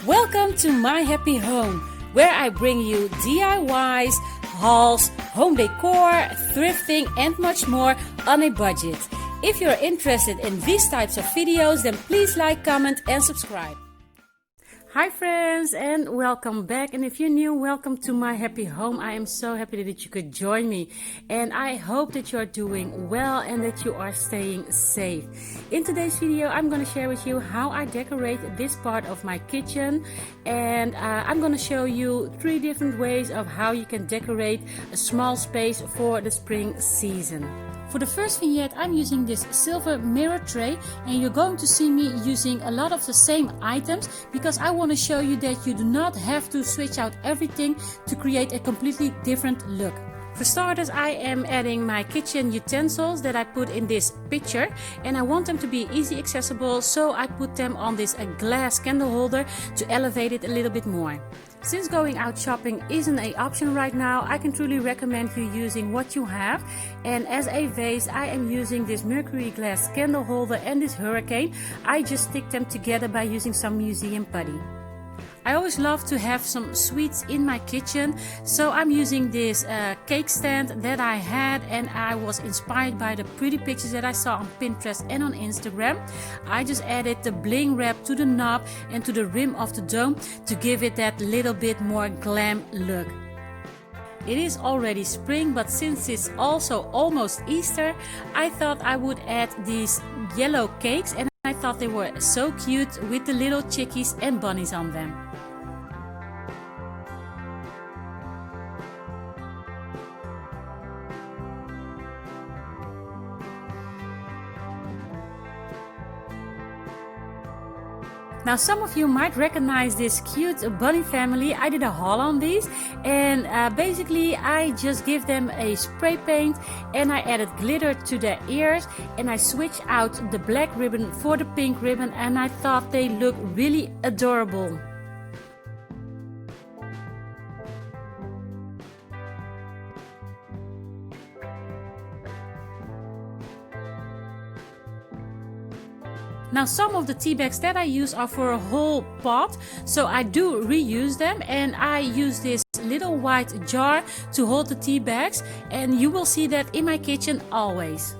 Welcome to my happy home, where I bring you DIYs, hauls, home decor, thrifting and much more on a budget. If you're interested in these types of videos, then please like, comment and subscribe. Hi friends, and welcome back, and if you're new, welcome to my happy home. I am so happy that you could join me, and I hope that you're doing well and that you are staying safe. In today's video I'm going to share with you how I decorate this part of my kitchen, and I'm going to show you 3 different ways of how you can decorate a small space for the spring season. For the first vignette, I'm using this silver mirror tray, and you're going to see me using a lot of the same items because I want to show you that you do not have to switch out everything to create a completely different look. For starters, I am adding my kitchen utensils that I put in this picture, and I want them to be easy accessible, so I put them on this glass candle holder to elevate it a little bit more. Since going out shopping isn't an option right now, I can truly recommend you using what you have. And as a vase, I am using this mercury glass candle holder and this hurricane. I just stick them together by using some museum putty. I always love to have some sweets in my kitchen, so I'm using this cake stand that I had, and I was inspired by the pretty pictures that I saw on Pinterest and on Instagram. I just added the bling wrap to the knob and to the rim of the dome to give it that little bit more glam look. It is already spring, but since it's also almost Easter, I thought I would add these yellow cakes, and I thought they were so cute with the little chickies and bunnies on them. Now some of you might recognize this cute bunny family. I did a haul on these, and basically I just give them a spray paint, and I added glitter to their ears, and I switched out the black ribbon for the pink ribbon, and I thought they look really adorable. Now some of the tea bags that I use are for a whole pot, so I do reuse them, and I use this little white jar to hold the tea bags, and you will see that in my kitchen always.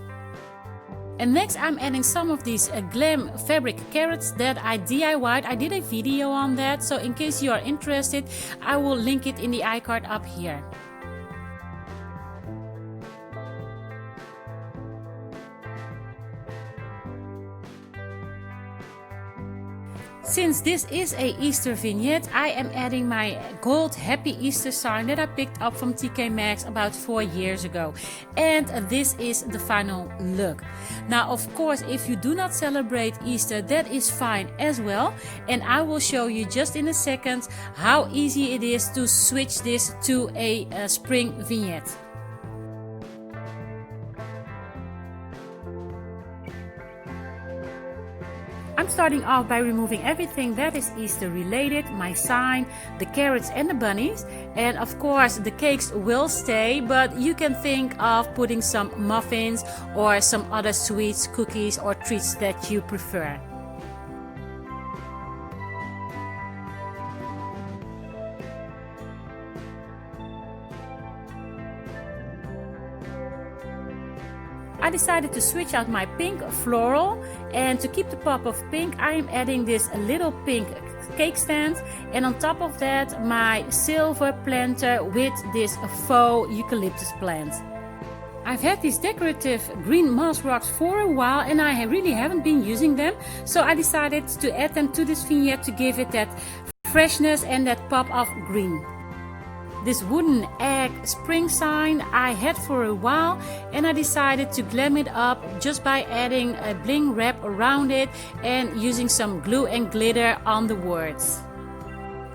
And next I'm adding some of these Glam fabric carrots that I DIY'd. I did a video on that, so in case you are interested, I will link it in the iCard up here. Since this is a Easter vignette, I am adding my gold Happy Easter sign that I picked up from TK Maxx about 4 years ago. And this is the final look. Now, of course, if you do not celebrate Easter, that is fine as well. And I will show you just in a second how easy it is to switch this to a spring vignette. I'm starting off by removing everything that is Easter related, my sign, the carrots and the bunnies, and of course the cakes will stay, but you can think of putting some muffins or some other sweets, cookies or treats that you prefer. I decided to switch out my pink floral, and to keep the pop of pink I am adding this little pink cake stand, and on top of that my silver planter with this faux eucalyptus plant. I've had these decorative green moss rocks for a while, and I really haven't been using them, so I decided to add them to this vignette to give it that freshness and that pop of green. This wooden egg spring sign I had for a while, and I decided to glam it up just by adding a bling wrap around it and using some glue and glitter on the words.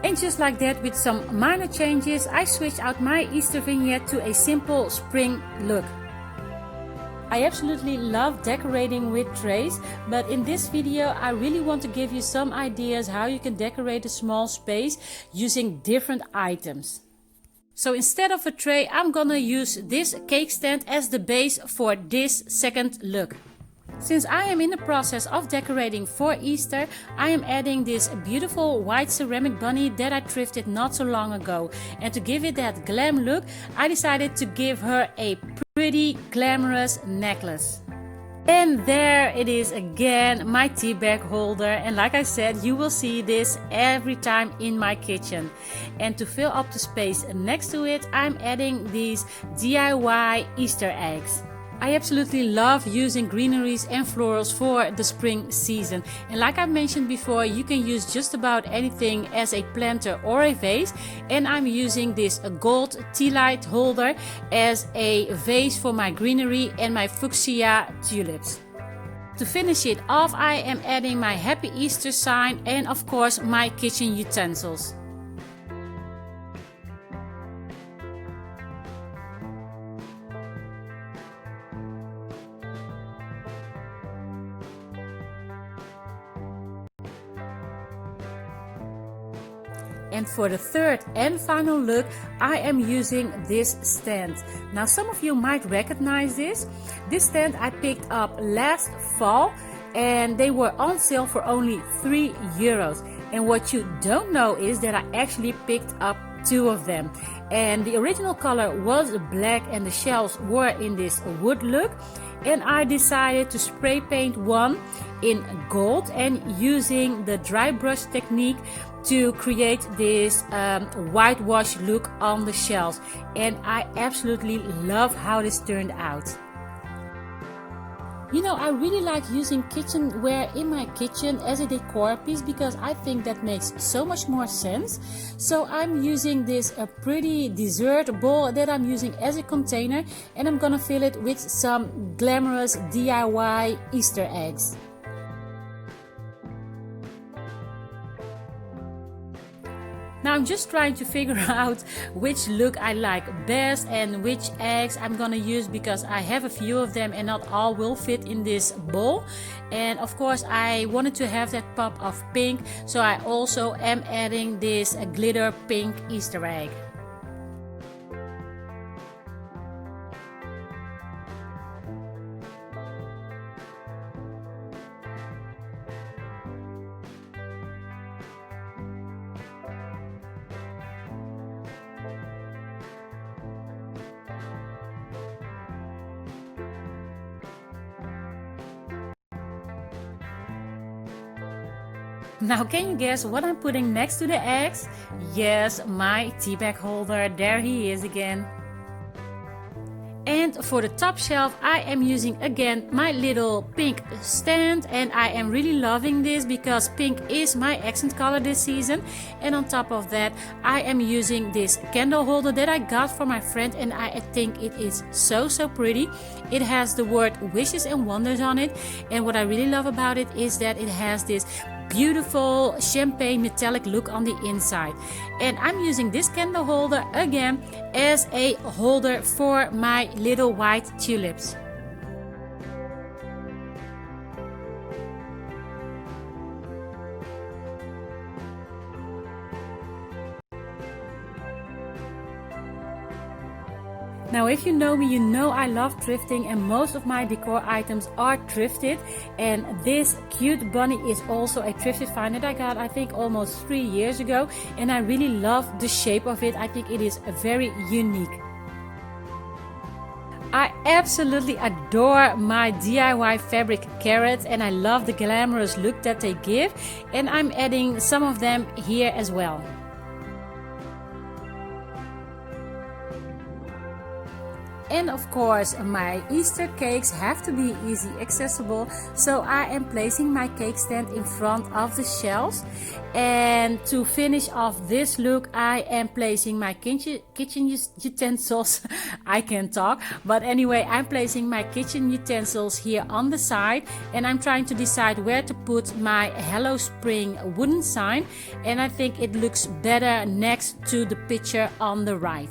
And just like that, with some minor changes, I switched out my Easter vignette to a simple spring look. I absolutely love decorating with trays, but in this video I really want to give you some ideas how you can decorate a small space using different items. So instead of a tray, I'm gonna use this cake stand as the base for this second look. Since I am in the process of decorating for Easter, I am adding this beautiful white ceramic bunny that I thrifted not so long ago. And to give it that glam look, I decided to give her a pretty glamorous necklace. And there it is again, my tea bag holder, and like I said, you will see this every time in my kitchen. And to fill up the space next to it, I'm adding these DIY Easter eggs. I absolutely love using greeneries and florals for the spring season. And like I mentioned before, you can use just about anything as a planter or a vase. And I'm using this gold tea light holder as a vase for my greenery and my fuchsia tulips. To finish it off, I am adding my Happy Easter sign and of course my kitchen utensils. And for the third and final look, I am using this stand. Now some of you might recognize this. This stand I picked up last fall and they were on sale for only €3. And what you don't know is that I actually picked up 2 of them. And the original color was black and the shelves were in this wood look. And I decided to spray paint one in gold and using the dry brush technique to create this whitewash look on the shelves. And I absolutely love how this turned out. You know, I really like using kitchenware in my kitchen as a decor piece because I think that makes so much more sense. So I'm using this pretty dessert bowl that I'm using as a container, and I'm gonna fill it with some glamorous DIY Easter eggs. Now I'm just trying to figure out which look I like best and which eggs I'm gonna use because I have a few of them and not all will fit in this bowl. And of course I wanted to have that pop of pink, so I also am adding this glitter pink Easter egg. Now can you guess what I'm putting next to the eggs? Yes, my tea bag holder. There he is again. And for the top shelf I am using again my little pink stand, and I am really loving this because pink is my accent color this season. And on top of that I am using this candle holder that I got for my friend, and I think it is so pretty. It has the word wishes and wonders on it, and what I really love about it is that it has this beautiful champagne metallic look on the inside. And I'm using this candle holder again as a holder for my little white tulips. Now if you know me, you know I love thrifting, and most of my decor items are thrifted, and this cute bunny is also a thrifted find that I got I think almost 3 years ago, and I really love the shape of it. I think it is very unique. I absolutely adore my DIY fabric carrots, and I love the glamorous look that they give, and I'm adding some of them here as well. And of course my Easter cakes have to be easy accessible, so I am placing my cake stand in front of the shelves. And to finish off this look I am placing my kitchen utensils. I can't talk, but anyway, I'm placing my kitchen utensils here on the side, and I'm trying to decide where to put my Hello Spring wooden sign, and I think it looks better next to the picture on the right.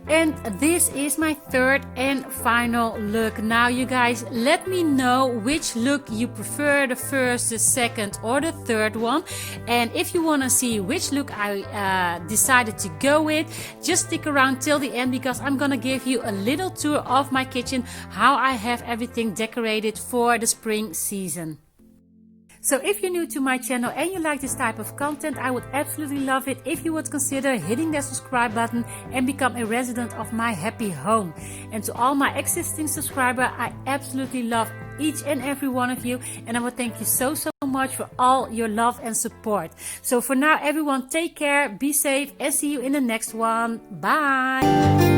And this is my third and final look. Now you guys, let me know which look you prefer, the first, the second or the third one. And if you want to see which look I decided to go with, just stick around till the end, because I'm gonna give you a little tour of my kitchen, how I have everything decorated for the spring season. So if you're new to my channel and you like this type of content, I would absolutely love it if you would consider hitting that subscribe button and become a resident of my happy home. And to all my existing subscribers, I absolutely love each and every one of you, and I would thank you so much for all your love and support. So for now, everyone, take care, be safe, and see you in the next one. Bye.